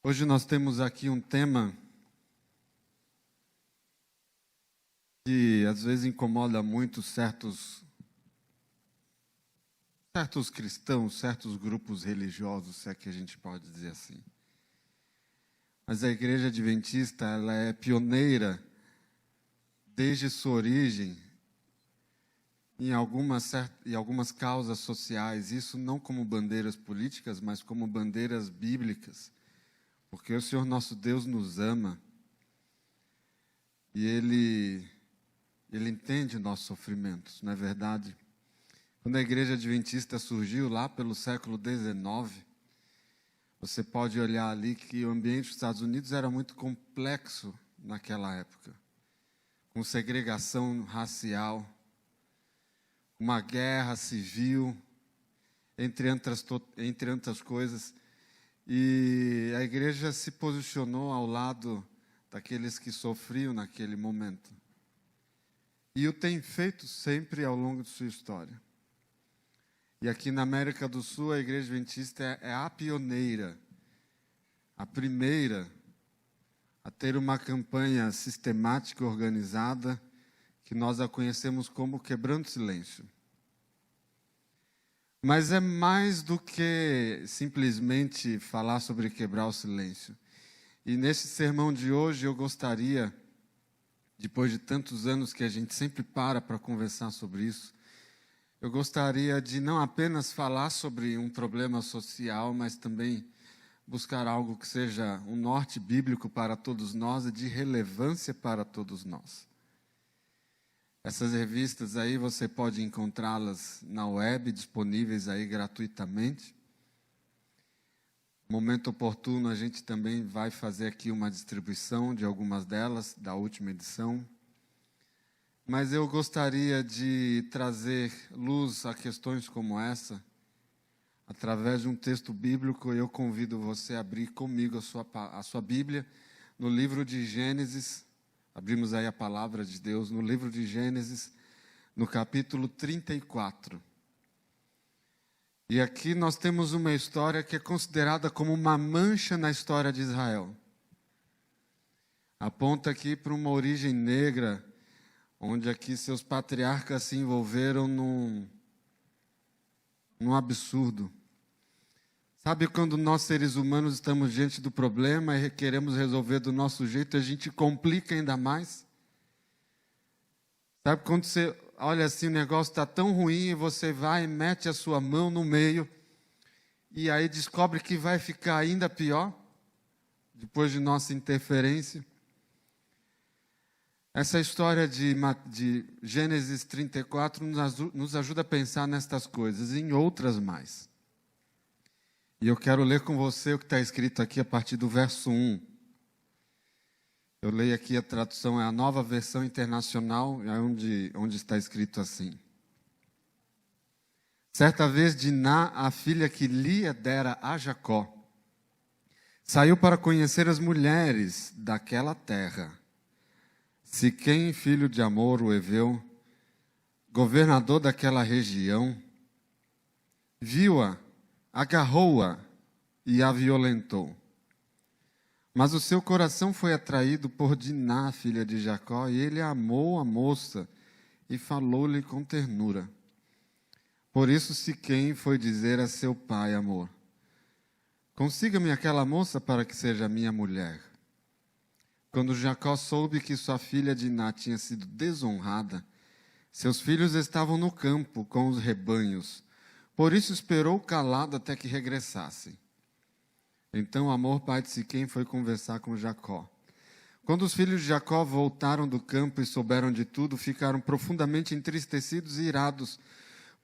Hoje nós temos aqui um tema que às vezes incomoda muito certos cristãos, certos grupos religiosos, se é que a gente pode dizer assim. Mas a Igreja Adventista, ela é pioneira desde sua origem em algumas causas sociais, isso não como bandeiras políticas, mas como bandeiras bíblicas. Porque o Senhor nosso Deus nos ama e Ele entende nossos sofrimentos, não é verdade? Quando a Igreja Adventista surgiu lá pelo século XIX, você pode olhar ali que o ambiente dos Estados Unidos era muito complexo naquela época, com segregação racial, uma guerra civil, entre outras coisas. E a igreja se posicionou ao lado daqueles que sofriam naquele momento. E o tem feito sempre ao longo de sua história. E aqui na América do Sul, a Igreja Adventista é a pioneira, a primeira a ter uma campanha sistemática e organizada, que nós a conhecemos como Quebrando o Silêncio. Mas é mais do que simplesmente falar sobre quebrar o silêncio. E nesse sermão de hoje eu gostaria, depois de tantos anos que a gente sempre para conversar sobre isso, eu gostaria de não apenas falar sobre um problema social, mas também buscar algo que seja um norte bíblico para todos nós e de relevância para todos nós. Essas revistas aí você pode encontrá-las na web, disponíveis aí gratuitamente. No momento oportuno, a gente também vai fazer aqui uma distribuição de algumas delas, da última edição. Mas eu gostaria de trazer luz a questões como essa, através de um texto bíblico. Eu convido você a abrir comigo a sua Bíblia, no livro de Gênesis. Abrimos aí a palavra de Deus no livro de Gênesis, no capítulo 34. E aqui nós temos uma história que é considerada como uma mancha na história de Israel. Aponta aqui para uma origem negra, onde aqui seus patriarcas se envolveram num absurdo. Sabe quando nós, seres humanos, estamos diante do problema e queremos resolver do nosso jeito, a gente complica ainda mais? Sabe quando você olha assim, o negócio está tão ruim e você vai e mete a sua mão no meio e aí descobre que vai ficar ainda pior, depois de nossa interferência? Essa história de Gênesis 34 nos ajuda a pensar nestas coisas e em outras mais. E eu quero ler com você o que está escrito aqui a partir do verso 1. Eu leio aqui, a tradução é a Nova Versão Internacional, é onde está escrito assim. Certa vez Diná, a filha que Lia dera a Jacó, saiu para conhecer as mulheres daquela terra. Siquém, filho de Amor, o heveu, governador daquela região, viu-a, agarrou-a e a violentou. Mas o seu coração foi atraído por Diná, filha de Jacó, e ele amou a moça e falou-lhe com ternura. Por isso Siquém foi dizer a seu pai, Amor, consiga-me aquela moça para que seja minha mulher. Quando Jacó soube que sua filha Diná tinha sido desonrada, seus filhos estavam no campo com os rebanhos. Por isso esperou calado até que regressasse. Então Amor, pai de Siquém, foi conversar com Jacó. Quando os filhos de Jacó voltaram do campo e souberam de tudo, ficaram profundamente entristecidos e irados,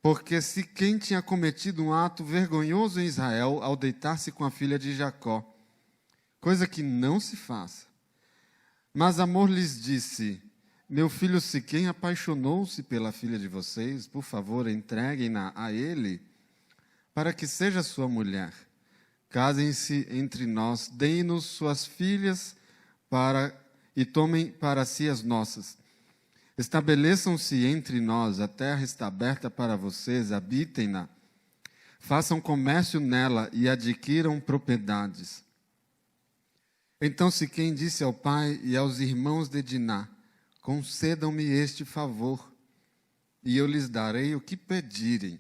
porque Siquém tinha cometido um ato vergonhoso em Israel ao deitar-se com a filha de Jacó, coisa que não se faça. Mas Amor lhes disse, meu filho Siquém apaixonou-se pela filha de vocês, por favor, entreguem-na a ele, para que seja sua mulher. Casem-se entre nós, deem-nos suas filhas e tomem para si as nossas. Estabeleçam-se entre nós, a terra está aberta para vocês, habitem-na. Façam comércio nela e adquiram propriedades. Então Siquém disse ao pai e aos irmãos de Diná: concedam-me este favor, e eu lhes darei o que pedirem.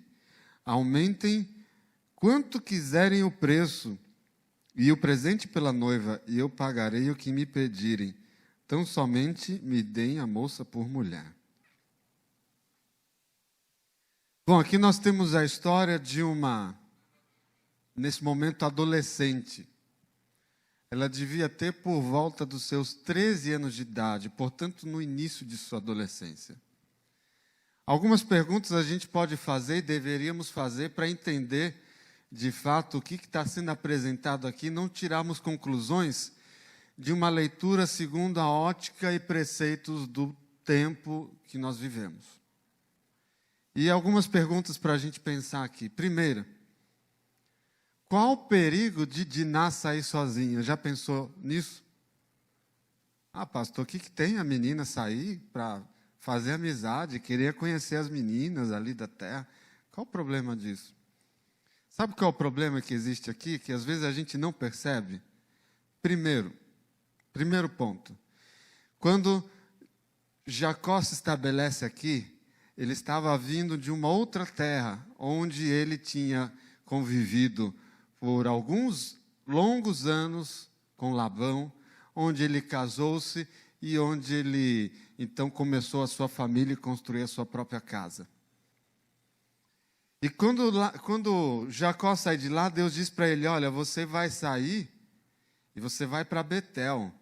Aumentem quanto quiserem o preço e o presente pela noiva, e eu pagarei o que me pedirem. Tão somente me deem a moça por mulher. Bom, aqui nós temos a história de nesse momento, adolescente. Ela devia ter por volta dos seus 13 anos de idade, portanto, no início de sua adolescência. Algumas perguntas a gente pode fazer e deveríamos fazer para entender, de fato, o que está sendo apresentado aqui, não tirarmos conclusões de uma leitura segundo a ótica e preceitos do tempo que nós vivemos. E algumas perguntas para a gente pensar aqui. Primeira, qual o perigo de Diná sair sozinha? Já pensou nisso? Ah, pastor, o que tem a menina sair para fazer amizade, querer conhecer as meninas ali da terra? Qual o problema disso? Sabe qual é o problema que existe aqui, que às vezes a gente não percebe? Primeiro ponto. Quando Jacó se estabelece aqui, ele estava vindo de uma outra terra, onde ele tinha convivido por alguns longos anos com Labão, onde ele casou-se e onde ele, então, começou a sua família e construiu a sua própria casa. E quando Jacó sai de lá, Deus diz para ele: olha, você vai sair e você vai para Betel.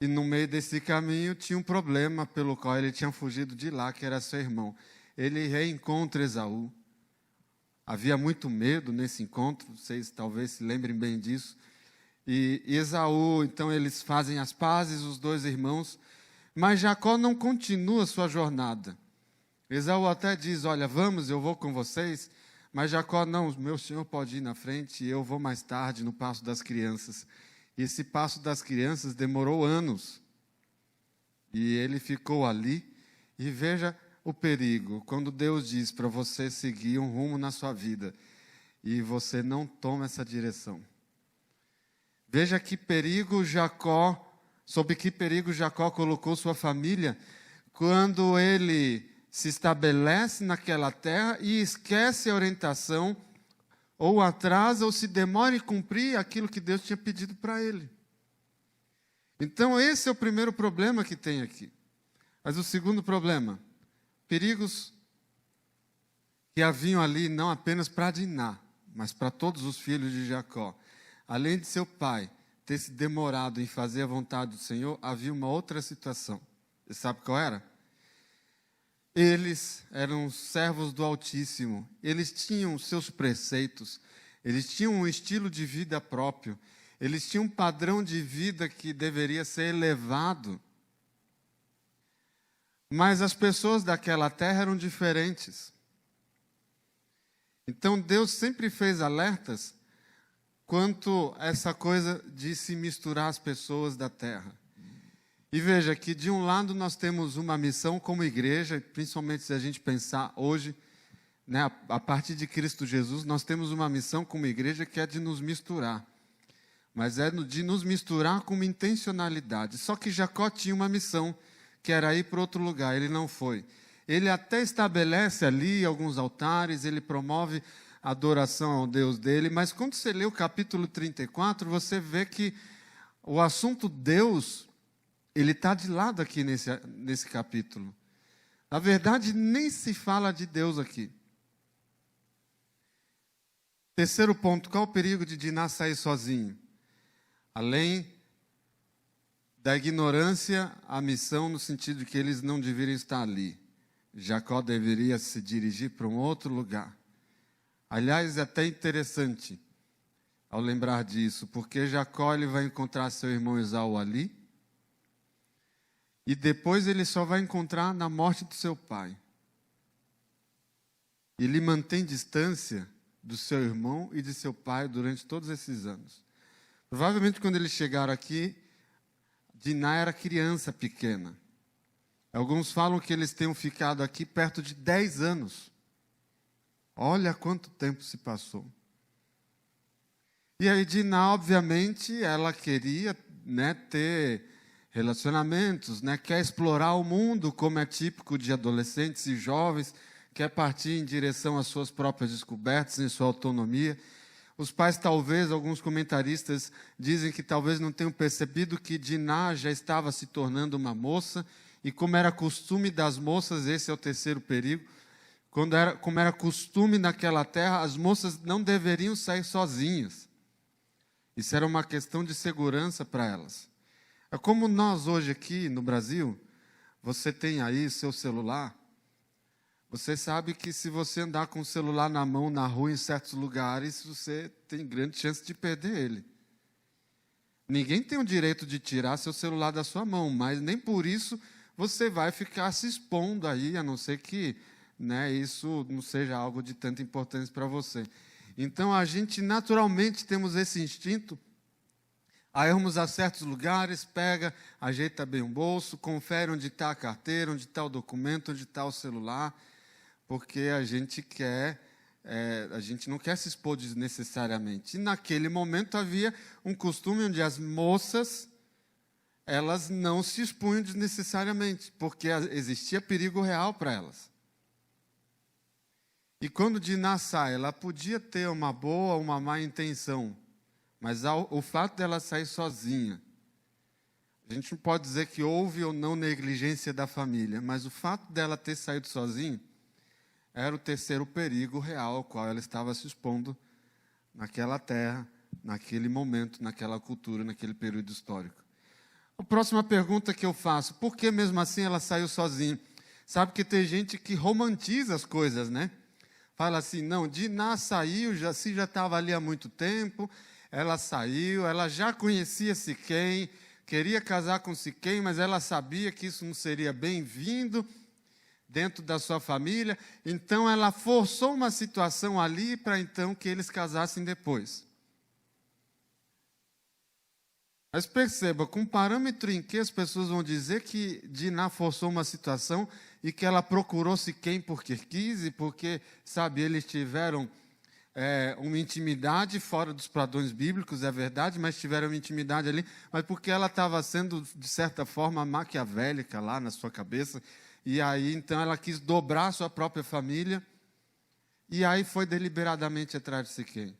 E no meio desse caminho tinha um problema pelo qual ele tinha fugido de lá, que era seu irmão. Ele reencontra Esaú. Havia muito medo nesse encontro, vocês talvez se lembrem bem disso. E Esaú, então eles fazem as pazes, os dois irmãos, mas Jacó não continua sua jornada. Esaú até diz: olha, vamos, eu vou com vocês, mas Jacó: não, meu senhor pode ir na frente, eu vou mais tarde no pasto das crianças. E esse pasto das crianças demorou anos. E ele ficou ali, e veja o perigo, quando Deus diz para você seguir um rumo na sua vida, e você não toma essa direção. Veja que perigo sob que perigo Jacó colocou sua família, quando ele se estabelece naquela terra e esquece a orientação, ou atrasa, ou se demora em cumprir aquilo que Deus tinha pedido para ele. Então, esse é o primeiro problema que tem aqui. Mas o segundo problema, perigos que haviam ali não apenas para Diná, mas para todos os filhos de Jacó. Além de seu pai ter se demorado em fazer a vontade do Senhor, havia uma outra situação. Você sabe qual era? Eles eram servos do Altíssimo, eles tinham seus preceitos, eles tinham um estilo de vida próprio, eles tinham um padrão de vida que deveria ser elevado. Mas as pessoas daquela terra eram diferentes. Então Deus sempre fez alertas quanto a essa coisa de se misturar as pessoas da terra. E veja que de um lado nós temos uma missão como igreja, principalmente se a gente pensar hoje, né, a partir de Cristo Jesus, nós temos uma missão como igreja que é de nos misturar. Mas é de nos misturar com uma intencionalidade. Só que Jacó tinha uma missão, que era ir para outro lugar, ele não foi. Ele até estabelece ali alguns altares, ele promove a adoração ao Deus dele, mas quando você lê o capítulo 34, você vê que o assunto Deus, ele está de lado aqui nesse capítulo. Na verdade, nem se fala de Deus aqui. Terceiro ponto, qual o perigo de Diná sair sozinho? Além da ignorância, a missão no sentido de que eles não deveriam estar ali. Jacó deveria se dirigir para um outro lugar. Aliás, é até interessante ao lembrar disso, porque Jacó ele vai encontrar seu irmão Esaú ali, e depois ele só vai encontrar na morte do seu pai. Ele mantém distância do seu irmão e de seu pai durante todos esses anos. Provavelmente quando eles chegaram aqui, Diná era criança pequena. Alguns falam que eles tenham ficado aqui perto de 10 anos. Olha quanto tempo se passou. E aí Diná, obviamente, ela queria, né, ter relacionamentos, né, quer explorar o mundo, como é típico de adolescentes e jovens, quer partir em direção às suas próprias descobertas, em sua autonomia. Os pais, talvez, alguns comentaristas dizem que talvez não tenham percebido que Diná já estava se tornando uma moça, e como era costume das moças, esse é o terceiro perigo, como era costume naquela terra, as moças não deveriam sair sozinhas. Isso era uma questão de segurança para elas. É como nós hoje aqui no Brasil, você tem aí seu celular, você sabe que se você andar com o celular na mão, na rua, em certos lugares, você tem grande chance de perder ele. Ninguém tem o direito de tirar seu celular da sua mão, mas nem por isso você vai ficar se expondo aí, a não ser que, né, isso não seja algo de tanta importância para você. Então, a gente naturalmente temos esse instinto a irmos a certos lugares, pega, ajeita bem o bolso, confere onde está a carteira, onde está o documento, onde está o celular, porque a gente não quer se expor desnecessariamente. E naquele momento havia um costume onde as moças, elas não se expunham desnecessariamente, porque existia perigo real para elas. E quando Diná sai, ela podia ter uma boa ou uma má intenção, mas o fato dela sair sozinha, a gente não pode dizer que houve ou não negligência da família, mas o fato dela ter saído sozinha era o terceiro perigo real ao qual ela estava se expondo naquela terra, naquele momento, naquela cultura, naquele período histórico. A próxima pergunta que eu faço, por que mesmo assim ela saiu sozinha? Sabe que tem gente que romantiza as coisas, né? Fala assim, não, Diná saiu, já estava ali há muito tempo, ela saiu, ela já conhecia Siquém, queria casar com Siquém, mas ela sabia que isso não seria bem-vindo dentro da sua família, então ela forçou uma situação ali para então que eles casassem depois. Mas perceba, com parâmetro em que as pessoas vão dizer que Diná forçou uma situação e que ela procurou Siquém porque quis e porque, sabe, eles tiveram uma intimidade fora dos padrões bíblicos, é verdade, mas tiveram uma intimidade ali, mas porque ela estava sendo, de certa forma, maquiavélica lá na sua cabeça, e aí então ela quis dobrar a sua própria família, e aí foi deliberadamente atrás de Siquém.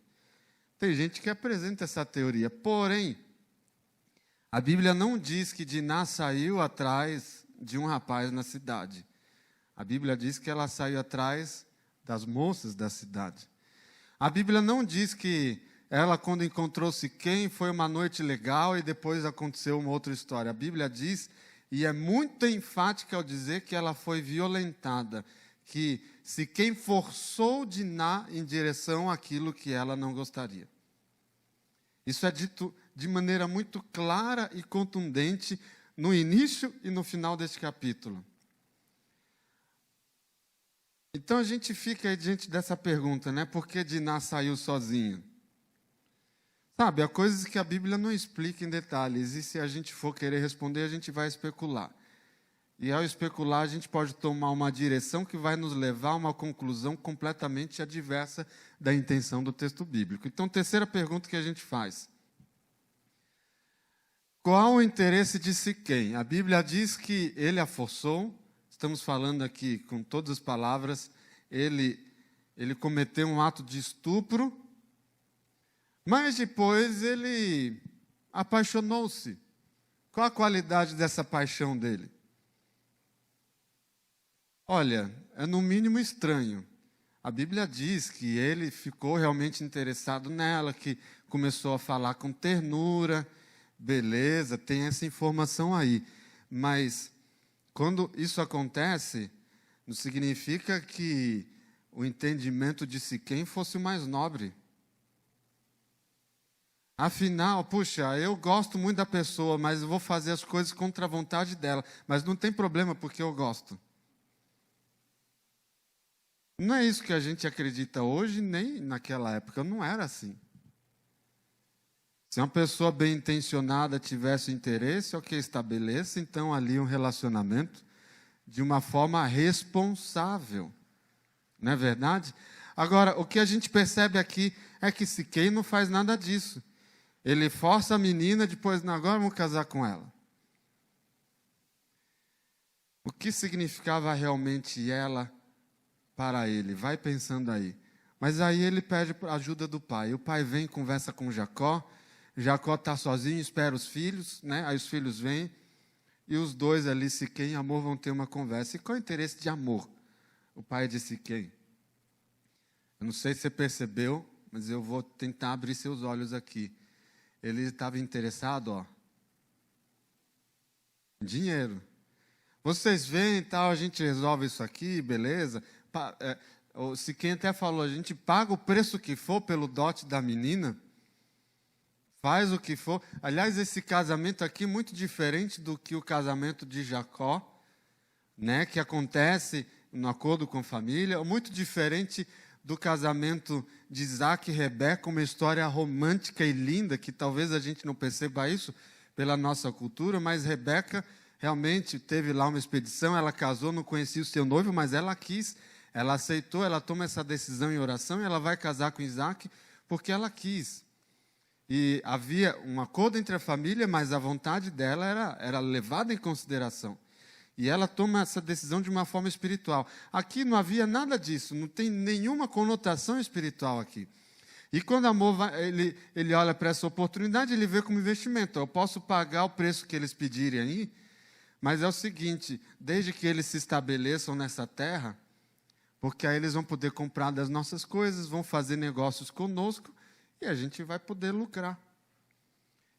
Tem gente que apresenta essa teoria, porém, a Bíblia não diz que Diná saiu atrás de um rapaz na cidade. A Bíblia diz que ela saiu atrás das moças da cidade. A Bíblia não diz que ela, quando encontrou Siquém, foi uma noite legal e depois aconteceu uma outra história. A Bíblia diz, e é muito enfática ao dizer que ela foi violentada, que Siquém forçou Diná em direção àquilo que ela não gostaria. Isso é dito de maneira muito clara e contundente no início e no final deste capítulo. Então a gente fica aí diante dessa pergunta, né? Por que Diná saiu sozinha? Sabe, há coisas que a Bíblia não explica em detalhes, e se a gente for querer responder, a gente vai especular. E ao especular, a gente pode tomar uma direção que vai nos levar a uma conclusão completamente adversa da intenção do texto bíblico. Então, terceira pergunta que a gente faz. Qual o interesse de Siquém? A Bíblia diz que ele a forçou, estamos falando aqui com todas as palavras, ele cometeu um ato de estupro, mas depois ele apaixonou-se. Qual a qualidade dessa paixão dele? Olha, é no mínimo estranho. A Bíblia diz que ele ficou realmente interessado nela, que começou a falar com ternura, beleza, tem essa informação aí. Mas quando isso acontece, não significa que o entendimento de Siquém fosse o mais nobre. Afinal, puxa, eu gosto muito da pessoa, mas eu vou fazer as coisas contra a vontade dela. Mas não tem problema porque eu gosto. Não é isso que a gente acredita hoje, nem naquela época. Não era assim. Se uma pessoa bem intencionada tivesse interesse, ok, estabeleça então ali um relacionamento de uma forma responsável. Não é verdade? Agora, o que a gente percebe aqui é que Siquém não faz nada disso. Ele força a menina, depois, não, agora vamos casar com ela. O que significava realmente ela para ele? Vai pensando aí. Mas aí ele pede a ajuda do pai. O pai vem, conversa com Jacó. Jacó está sozinho, espera os filhos, né? Aí os filhos vêm. E os dois ali, Siquém e Amor, vão ter uma conversa. E qual é o interesse de Amor? O pai de Siquém. Eu não sei se você percebeu, mas eu vou tentar abrir seus olhos aqui. Ele estava interessado, ó, em dinheiro. Vocês veem e tal, a gente resolve isso aqui, beleza? O Siquém até falou, a gente paga o preço que for pelo dote da menina, faz o que for. Aliás, esse casamento aqui é muito diferente do que o casamento de Jacó, né, que acontece no acordo com a família, muito diferente do casamento de Isaac e Rebeca, uma história romântica e linda, que talvez a gente não perceba isso pela nossa cultura, mas Rebeca realmente teve lá uma expedição, ela casou, não conhecia o seu noivo, mas ela quis, ela aceitou, ela toma essa decisão em oração e ela vai casar com Isaac porque ela quis. E havia um acordo entre a família, mas a vontade dela era levada em consideração. E ela toma essa decisão de uma forma espiritual. Aqui não havia nada disso, não tem nenhuma conotação espiritual aqui. E quando Amor ele olha para essa oportunidade, ele vê como investimento. Eu posso pagar o preço que eles pedirem aí, mas é o seguinte, desde que eles se estabeleçam nessa terra, porque aí eles vão poder comprar das nossas coisas, vão fazer negócios conosco, e a gente vai poder lucrar.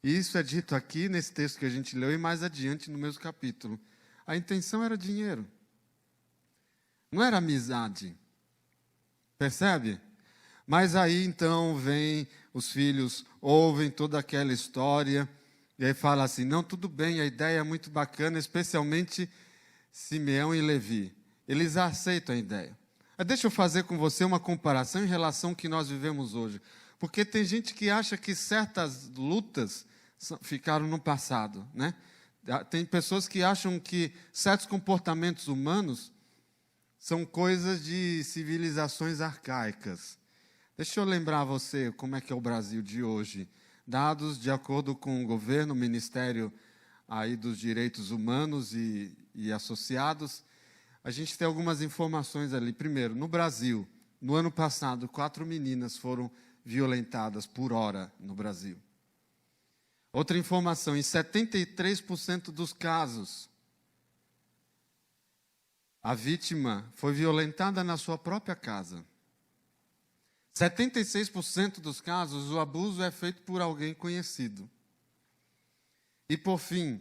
E isso é dito aqui nesse texto que a gente leu, e mais adiante no mesmo capítulo. A intenção era dinheiro. Não era amizade. Percebe? Mas aí então vem os filhos, ouvem toda aquela história, e aí fala assim, não, tudo bem, a ideia é muito bacana, especialmente Simeão e Levi. Eles aceitam a ideia. Deixa eu fazer com você uma comparação em relação ao que nós vivemos hoje. Porque tem gente que acha que certas lutas ficaram no passado, né? Tem pessoas que acham que certos comportamentos humanos são coisas de civilizações arcaicas. Deixa eu lembrar você como é que é o Brasil de hoje. Dados de acordo com o governo, o Ministério aí dos Direitos Humanos e associados, a gente tem algumas informações ali. Primeiro, no Brasil, no ano passado, 4 meninas foram violentadas por hora no Brasil. Outra informação, em 73% dos casos, a vítima foi violentada na sua própria casa. 76% dos casos, o abuso é feito por alguém conhecido. E, por fim,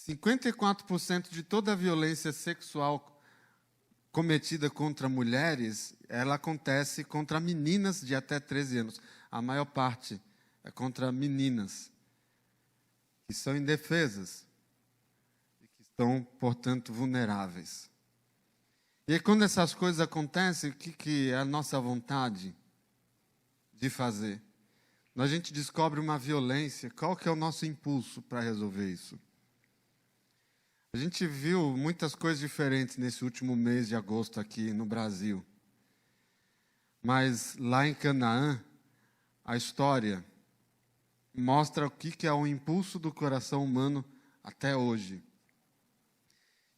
54% de toda a violência sexual cometida contra mulheres, ela acontece contra meninas de até 13 anos. A maior parte é contra meninas, que são indefesas e que estão, portanto, vulneráveis. E aí, quando essas coisas acontecem, o que é a nossa vontade de fazer? A gente descobre uma violência, qual que é o nosso impulso para resolver isso? A gente viu muitas coisas diferentes nesse último mês de agosto aqui no Brasil. Mas lá em Canaã, a história mostra o que é o impulso do coração humano até hoje.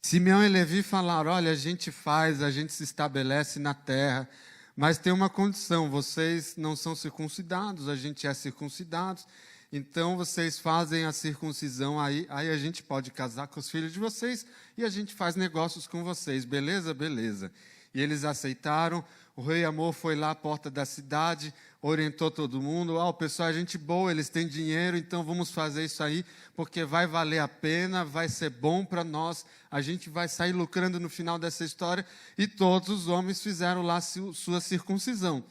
Simeão e Levi falaram, olha, a gente se estabelece na terra, mas tem uma condição, vocês não são circuncidados, a gente é circuncidado, então vocês fazem a circuncisão aí a gente pode casar com os filhos de vocês e a gente faz negócios com vocês, beleza? Beleza. E eles aceitaram, o rei Amor foi lá à porta da cidade, orientou todo mundo, o pessoal é gente boa, eles têm dinheiro, então vamos fazer isso aí, porque vai valer a pena, vai ser bom para nós, a gente vai sair lucrando no final dessa história, e todos os homens fizeram lá sua circuncisão,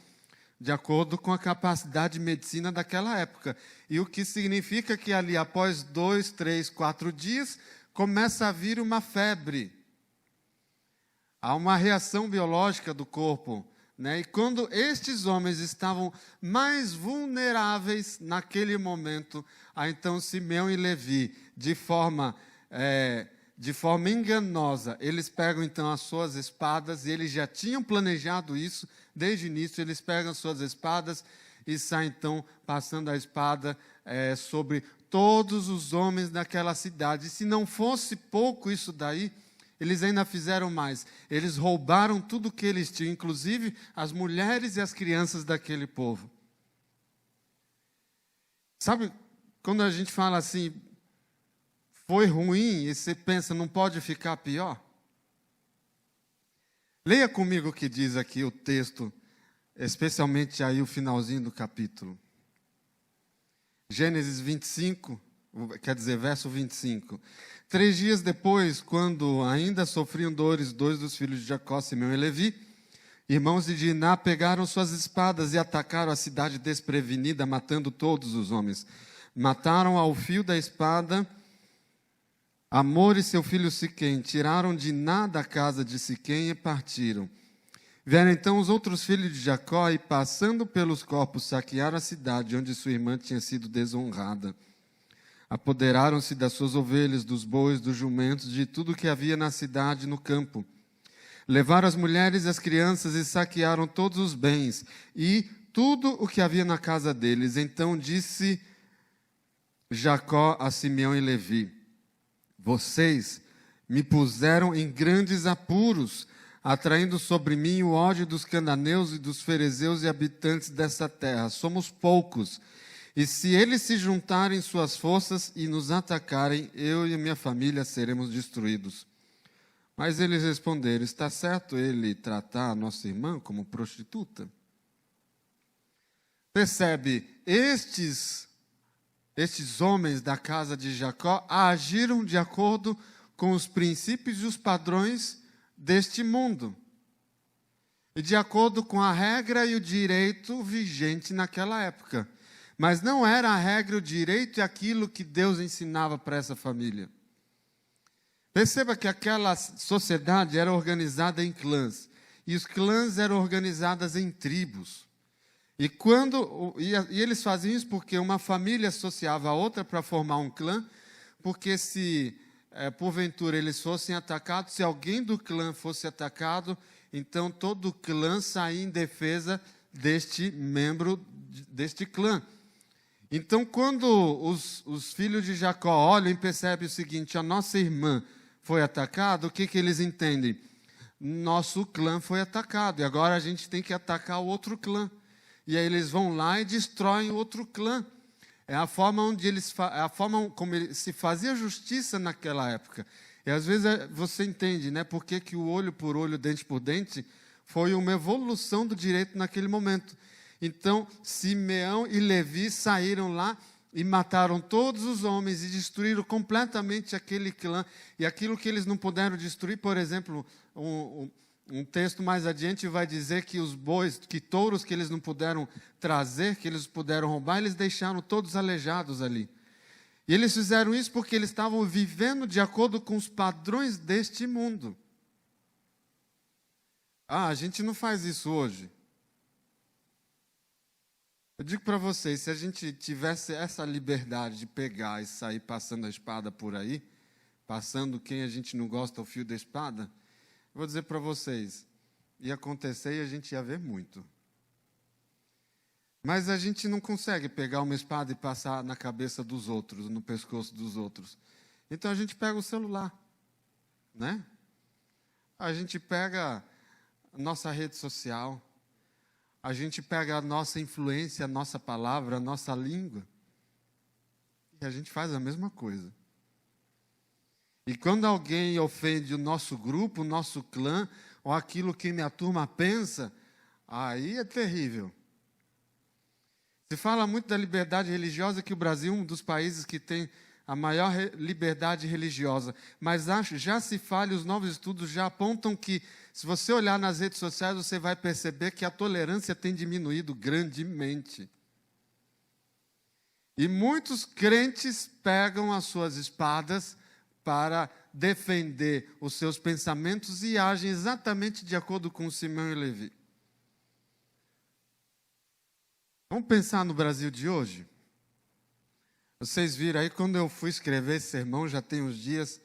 de acordo com a capacidade de medicina daquela época. E o que significa que ali, após 2, 3, 4 dias, começa a vir uma febre. Há uma reação biológica do corpo, né? E quando estes homens estavam mais vulneráveis naquele momento, então Simeão e Levi, de forma de forma enganosa, eles pegam então as suas espadas, e eles já tinham planejado isso desde o início, eles pegam as suas espadas e saem então passando a espada sobre todos os homens daquela cidade. E se não fosse pouco isso daí, eles ainda fizeram mais. Eles roubaram tudo o que eles tinham, inclusive as mulheres e as crianças daquele povo. Sabe, quando a gente fala assim, foi ruim, e você pensa, não pode ficar pior? Leia comigo o que diz aqui o texto, especialmente aí o finalzinho do capítulo. Gênesis 25, quer dizer, verso 25. 3 dias depois, quando ainda sofriam dores, 2 dos filhos de Jacó, Simeão e Levi, irmãos de Diná, pegaram suas espadas e atacaram a cidade desprevenida, matando todos os homens. Mataram ao fio da espada Amor e seu filho Siquém, tiraram Diná da casa de Siquém e partiram. Vieram então os outros filhos de Jacó e, passando pelos corpos, saquearam a cidade onde sua irmã tinha sido desonrada. Apoderaram-se das suas ovelhas, dos bois, dos jumentos, de tudo que havia na cidade e no campo. Levaram as mulheres e as crianças e saquearam todos os bens e tudo o que havia na casa deles. Então disse Jacó a Simeão e Levi: vocês me puseram em grandes apuros, atraindo sobre mim o ódio dos cananeus e dos ferezeus e habitantes dessa terra. Somos poucos, e se eles se juntarem suas forças e nos atacarem, eu e minha família seremos destruídos. Mas eles responderam: está certo ele tratar a nossa irmã como prostituta? Percebe, estes homens da casa de Jacó agiram de acordo com os princípios e os padrões deste mundo, e de acordo com a regra e o direito vigente naquela época. Mas não era a regra, o direito e aquilo que Deus ensinava para essa família. Perceba que aquela sociedade era organizada em clãs, e os clãs eram organizados em tribos. E eles faziam isso porque uma família associava a outra para formar um clã, porque se porventura eles fossem atacados, se alguém do clã fosse atacado, então todo o clã saía em defesa deste membro deste clã. Então, quando os filhos de Jacó olham e percebem o seguinte: a nossa irmã foi atacada, o que eles entendem? Nosso clã foi atacado, e agora a gente tem que atacar o outro clã. E aí eles vão lá e destroem o outro clã. É a forma como se fazia justiça naquela época. E às vezes você entende, né, por que o olho por olho, dente por dente, foi uma evolução do direito naquele momento. Então, Simeão e Levi saíram lá e mataram todos os homens e destruíram completamente aquele clã. E aquilo que eles não puderam destruir, por exemplo, um texto mais adiante vai dizer que os bois, que touros que eles não puderam trazer, que eles puderam roubar, eles deixaram todos aleijados ali. E eles fizeram isso porque eles estavam vivendo de acordo com os padrões deste mundo. A gente não faz isso hoje. Eu digo para vocês, se a gente tivesse essa liberdade de pegar e sair passando a espada por aí, passando quem a gente não gosta ao fio da espada, vou dizer para vocês, ia acontecer e a gente ia ver muito. Mas a gente não consegue pegar uma espada e passar na cabeça dos outros, no pescoço dos outros. Então a gente pega o celular, né? A gente pega a nossa rede social, a gente pega a nossa influência, a nossa palavra, a nossa língua, e a gente faz a mesma coisa. E quando alguém ofende o nosso grupo, o nosso clã, ou aquilo que minha turma pensa, aí é terrível. Se fala muito da liberdade religiosa, que o Brasil é um dos países que tem a maior liberdade religiosa. Mas já se fala, e os novos estudos já apontam que, se você olhar nas redes sociais, você vai perceber que a tolerância tem diminuído grandemente. E muitos crentes pegam as suas espadas para defender os seus pensamentos e agem exatamente de acordo com Simeão e Levi. Vamos pensar no Brasil de hoje? Vocês viram aí, quando eu fui escrever esse sermão, já tem uns dias,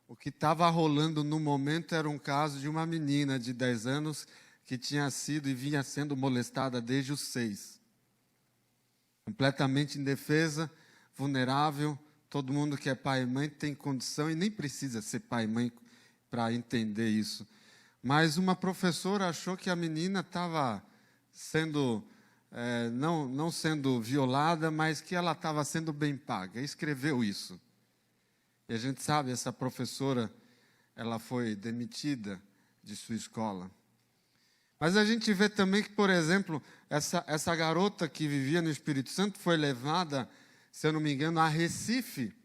O que estava rolando no momento era um caso de uma menina de 10 anos que tinha sido e vinha sendo molestada desde os 6. Completamente indefesa, vulnerável. Todo mundo que é pai e mãe tem condição e nem precisa ser pai e mãe para entender isso. Mas uma professora achou que a menina estava sendo, não sendo violada, mas que ela estava sendo bem paga. Escreveu isso. E a gente sabe, essa professora, ela foi demitida de sua escola. Mas a gente vê também que, por exemplo, essa garota que vivia no Espírito Santo foi levada, se eu não me engano, a Recife.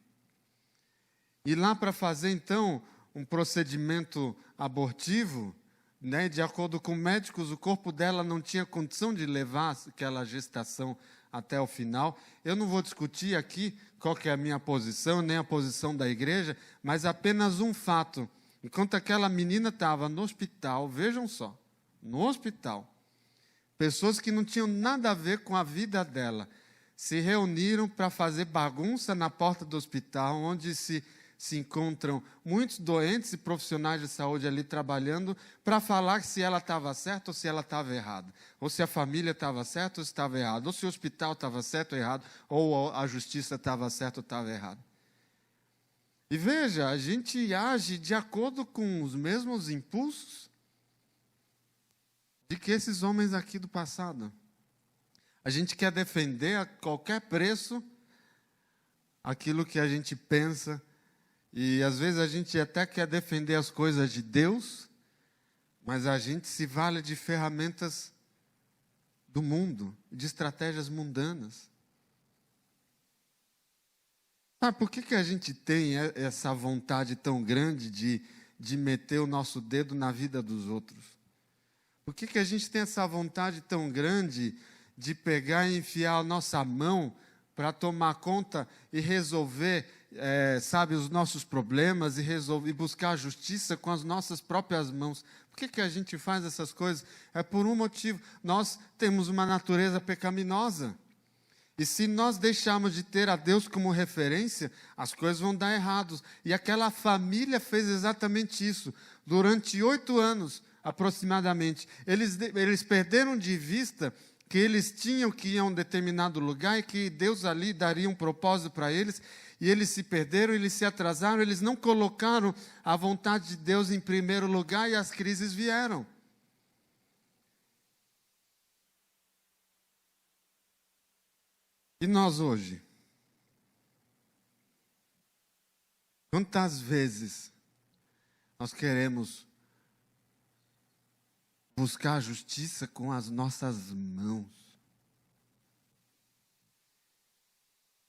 E lá para fazer, então, um procedimento abortivo, né, de acordo com médicos, o corpo dela não tinha condição de levar aquela gestação até o final. Eu não vou discutir aqui qual que é a minha posição, nem a posição da igreja, mas apenas um fato. Enquanto aquela menina estava no hospital, vejam só, no hospital, pessoas que não tinham nada a ver com a vida dela, se reuniram para fazer bagunça na porta do hospital, onde se encontram muitos doentes e profissionais de saúde ali trabalhando para falar se ela estava certa ou se ela estava errada, ou se a família estava certa ou se estava errada, ou se o hospital estava certo ou errado, ou a justiça estava certa ou estava errada. E veja, a gente age de acordo com os mesmos impulsos de que esses homens aqui do passado. A gente quer defender a qualquer preço aquilo que a gente pensa. E às vezes a gente até quer defender as coisas de Deus, mas a gente se vale de ferramentas do mundo, de estratégias mundanas. Sabe por que a gente tem essa vontade tão grande de meter o nosso dedo na vida dos outros? Por que a gente tem essa vontade tão grande de pegar e enfiar a nossa mão para tomar conta e resolver, sabe, os nossos problemas e buscar a justiça com as nossas próprias mãos? Por que a gente faz essas coisas? É por um motivo. Nós temos uma natureza pecaminosa. E se nós deixarmos de ter a Deus como referência, as coisas vão dar errados. E aquela família fez exatamente isso. Durante 8 anos, aproximadamente, eles perderam de vista que eles tinham que ir a um determinado lugar e que Deus ali daria um propósito para eles, e eles se perderam, eles se atrasaram, eles não colocaram a vontade de Deus em primeiro lugar e as crises vieram. E nós hoje? Quantas vezes nós queremos buscar a justiça com as nossas mãos?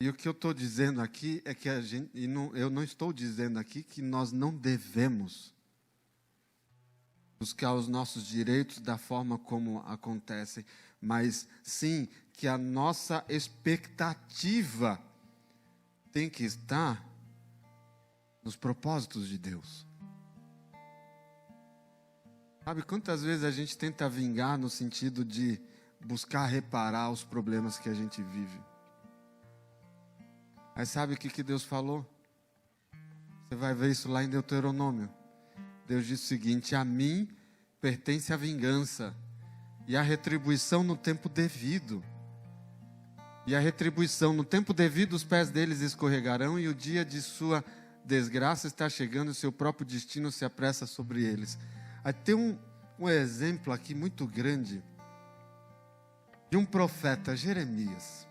E o que eu estou dizendo aqui é que eu não estou dizendo aqui que nós não devemos buscar os nossos direitos da forma como acontecem, mas sim que a nossa expectativa tem que estar nos propósitos de Deus. Sabe quantas vezes a gente tenta vingar no sentido de buscar reparar os problemas que a gente vive? Mas sabe o que Deus falou? Você vai ver isso lá em Deuteronômio. Deus disse o seguinte: a mim pertence a vingança e a retribuição no tempo devido. E a retribuição no tempo devido, os pés deles escorregarão, e o dia de sua desgraça está chegando, e seu próprio destino se apressa sobre eles. Aí tem um exemplo aqui muito grande de um profeta, Jeremias.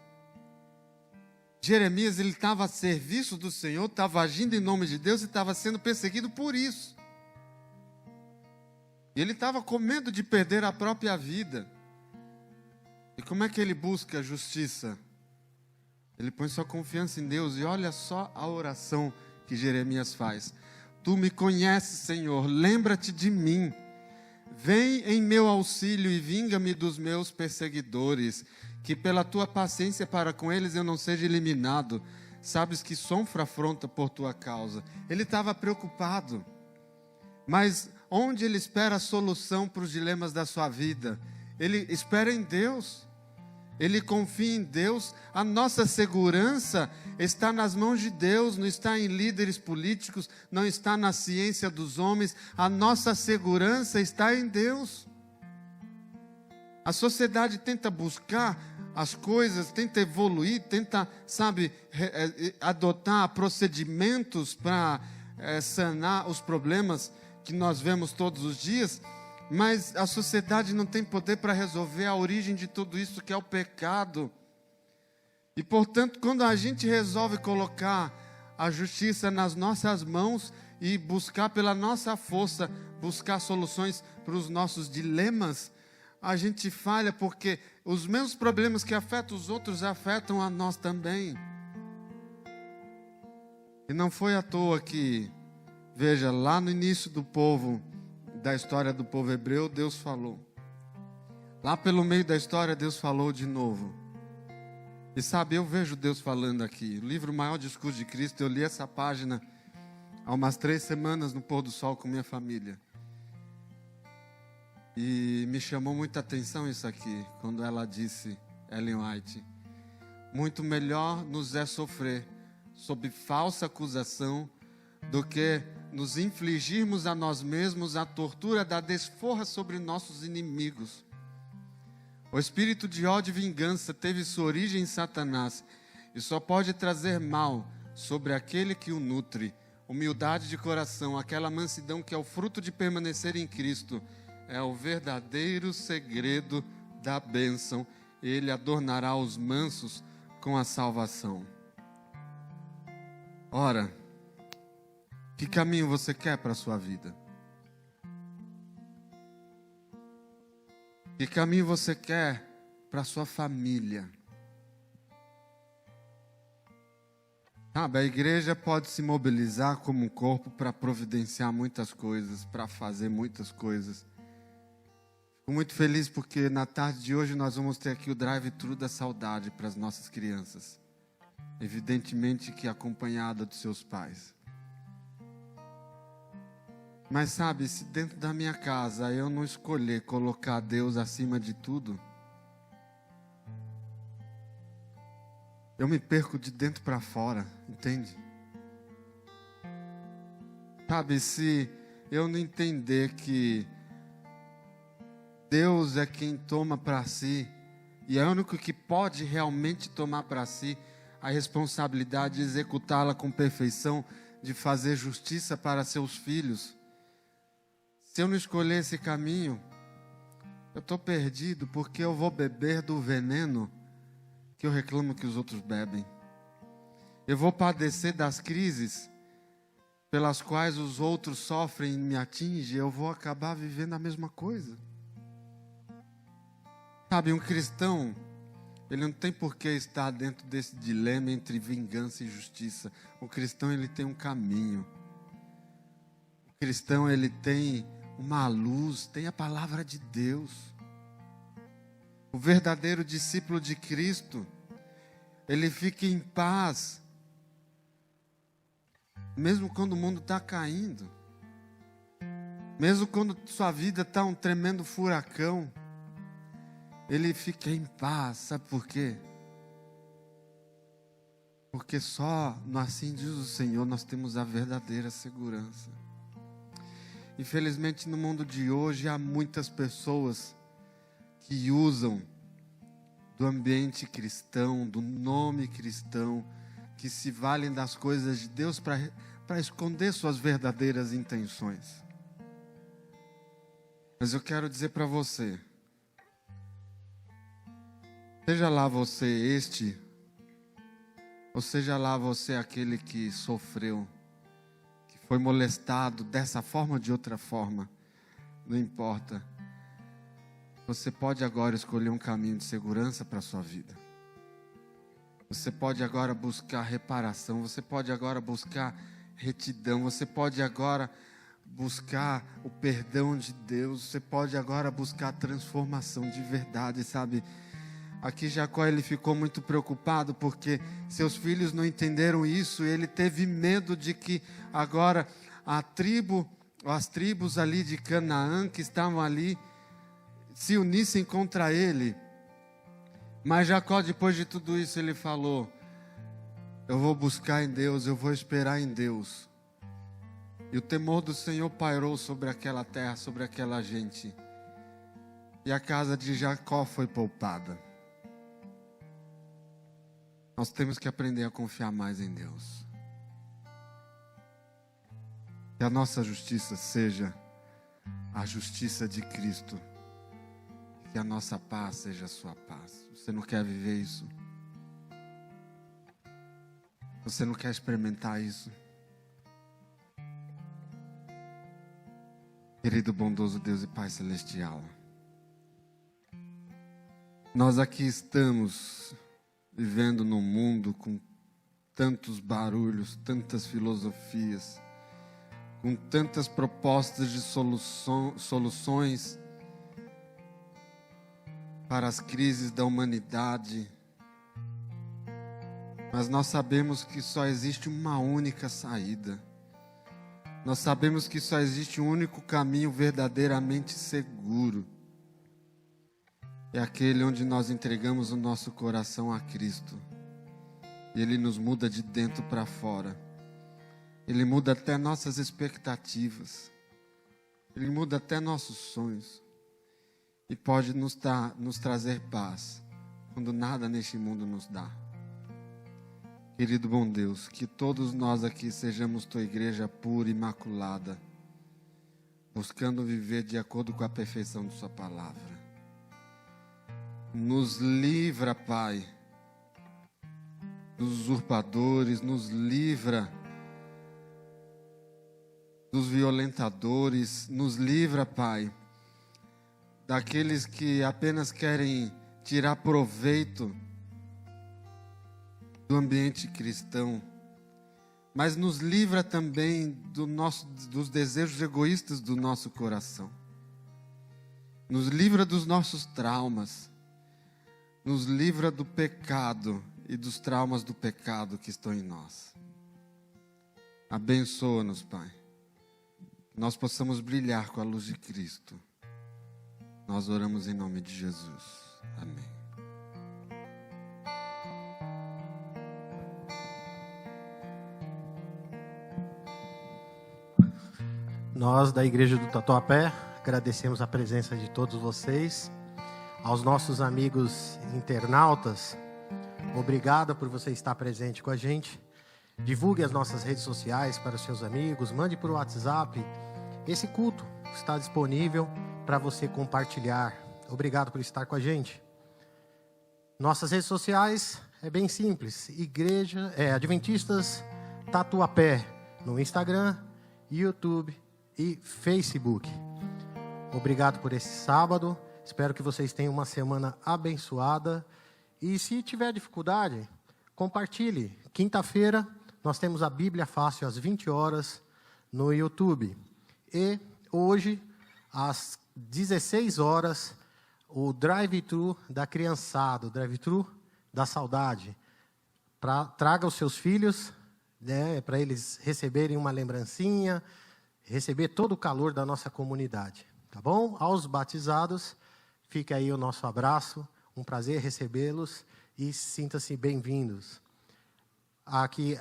Jeremias, ele estava a serviço do Senhor, estava agindo em nome de Deus e estava sendo perseguido por isso. E ele estava com medo de perder a própria vida. E como é que ele busca a justiça? Ele põe sua confiança em Deus, e olha só a oração que Jeremias faz. Tu me conheces, Senhor, lembra-te de mim. Vem em meu auxílio e vinga-me dos meus perseguidores, que pela tua paciência para com eles eu não seja eliminado. Sabes que sofro afronta por tua causa. Ele estava preocupado, mas onde ele espera a solução para os dilemas da sua vida? Ele espera em Deus. ele confia em Deus. A nossa segurança está nas mãos de Deus, não está em líderes políticos, não está na ciência dos homens. A nossa segurança está em Deus. A sociedade tenta buscar as coisas, tenta evoluir, tenta, adotar procedimentos para sanar os problemas que nós vemos todos os dias, mas a sociedade não tem poder para resolver a origem de tudo isso, que é o pecado. E, portanto, quando a gente resolve colocar a justiça nas nossas mãos e buscar pela nossa força, buscar soluções para os nossos dilemas, a gente falha, porque os mesmos problemas que afetam os outros afetam a nós também. E não foi à toa que, veja, lá no início da história do povo hebreu, Deus falou. Lá pelo meio da história, Deus falou de novo. E sabe, eu vejo Deus falando aqui. O livro Maior Discurso de Cristo, eu li essa página há umas 3 semanas no pôr do sol com minha família. E me chamou muita atenção isso aqui, quando ela disse, Ellen White: muito melhor nos é sofrer sob falsa acusação do que nos infligirmos a nós mesmos a tortura da desforra sobre nossos inimigos. O espírito de ódio e vingança teve sua origem em Satanás e só pode trazer mal sobre aquele que o nutre. Humildade de coração, aquela mansidão que é o fruto de permanecer em Cristo, é o verdadeiro segredo da bênção. Ele adornará os mansos com a salvação. Ora, que caminho você quer para a sua vida? Que caminho você quer para a sua família? Sabe, a igreja pode se mobilizar como um corpo para providenciar muitas coisas, para fazer muitas coisas. Fico muito feliz porque na tarde de hoje nós vamos ter aqui o drive-thru da saudade para as nossas crianças. Evidentemente que acompanhada dos seus pais. Mas sabe, se dentro da minha casa eu não escolher colocar Deus acima de tudo, eu me perco de dentro para fora, entende? Sabe, se eu não entender que Deus é quem toma para si, e é o único que pode realmente tomar para si a responsabilidade de executá-la com perfeição, de fazer justiça para seus filhos. Se eu não escolher esse caminho, eu estou perdido, porque eu vou beber do veneno que eu reclamo que os outros bebem. Eu vou padecer das crises pelas quais os outros sofrem e me atingem, eu vou acabar vivendo a mesma coisa. Sabe, um cristão, ele não tem por que estar dentro desse dilema entre vingança e justiça. O cristão, ele tem um caminho. O cristão, ele tem uma luz, tem a palavra de Deus. O verdadeiro discípulo de Cristo, ele fica em paz, mesmo quando o mundo está caindo, mesmo quando sua vida está um tremendo furacão, ele fica em paz. Sabe por quê? Porque só assim diz o Senhor, nós temos a verdadeira segurança. Infelizmente, no mundo de hoje, há muitas pessoas que usam do ambiente cristão, do nome cristão, que se valem das coisas de Deus para esconder suas verdadeiras intenções. Mas eu quero dizer para você, seja lá você ou seja lá você aquele que sofreu, que foi molestado dessa forma ou de outra forma, não importa. Você pode agora escolher um caminho de segurança para a sua vida. Você pode agora buscar reparação, você pode agora buscar retidão, você pode agora buscar o perdão de Deus, você pode agora buscar a transformação de verdade, sabe? Aqui Jacó, ele ficou muito preocupado porque seus filhos não entenderam isso. Ele teve medo de que agora as tribos ali de Canaã que estavam ali se unissem contra ele. Mas Jacó, depois de tudo isso, ele falou: eu vou buscar em Deus, eu vou esperar em Deus. E o temor do Senhor pairou sobre aquela terra, sobre aquela gente. E a casa de Jacó foi poupada. Nós temos que aprender a confiar mais em Deus. Que a nossa justiça seja a justiça de Cristo. Que a nossa paz seja a sua paz. Você não quer viver isso? Você não quer experimentar isso? Querido bondoso Deus e Pai Celestial, nós aqui estamos vivendo num mundo com tantos barulhos, tantas filosofias, com tantas propostas de soluções para as crises da humanidade. Mas nós sabemos que só existe uma única saída. Nós sabemos que só existe um único caminho verdadeiramente seguro. É aquele onde nós entregamos o nosso coração a Cristo. E Ele nos muda de dentro para fora. Ele muda até nossas expectativas. Ele muda até nossos sonhos. E pode nos trazer paz quando nada neste mundo nos dá. Querido bom Deus, que todos nós aqui sejamos Tua igreja pura e imaculada, buscando viver de acordo com a perfeição de Sua palavra. Nos livra, Pai, dos usurpadores, nos livra dos violentadores, nos livra, Pai, daqueles que apenas querem tirar proveito do ambiente cristão, mas nos livra também dos desejos egoístas do nosso coração, nos livra dos nossos traumas, nos livra do pecado e dos traumas do pecado que estão em nós. Abençoa-nos, Pai, que nós possamos brilhar com a luz de Cristo. Nós oramos em nome de Jesus. Amém. Nós da Igreja do Tatuapé agradecemos a presença de todos vocês. Aos nossos amigos internautas, obrigado por você estar presente com a gente. Divulgue as nossas redes sociais para os seus amigos, mande por WhatsApp. Esse culto está disponível para você compartilhar. Obrigado por estar com a gente. Nossas redes sociais é bem simples. Adventistas Tatuapé no Instagram, YouTube e Facebook. Obrigado por esse sábado. Espero que vocês tenham uma semana abençoada. E se tiver dificuldade, compartilhe. Quinta-feira nós temos a Bíblia Fácil às 20 horas no YouTube. E hoje, às 16 horas, o drive-thru da criançada, o drive-thru da saudade. Traga os seus filhos, né, para eles receberem uma lembrancinha, receber todo o calor da nossa comunidade. Tá bom? Aos batizados, fica aí o nosso abraço, um prazer recebê-los e sinta-se bem-vindos. Aqui,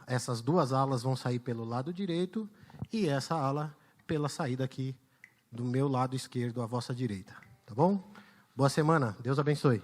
essas duas alas vão sair pelo lado direito e essa ala pela saída aqui do meu lado esquerdo, à vossa direita. Tá bom? Boa semana. Deus abençoe.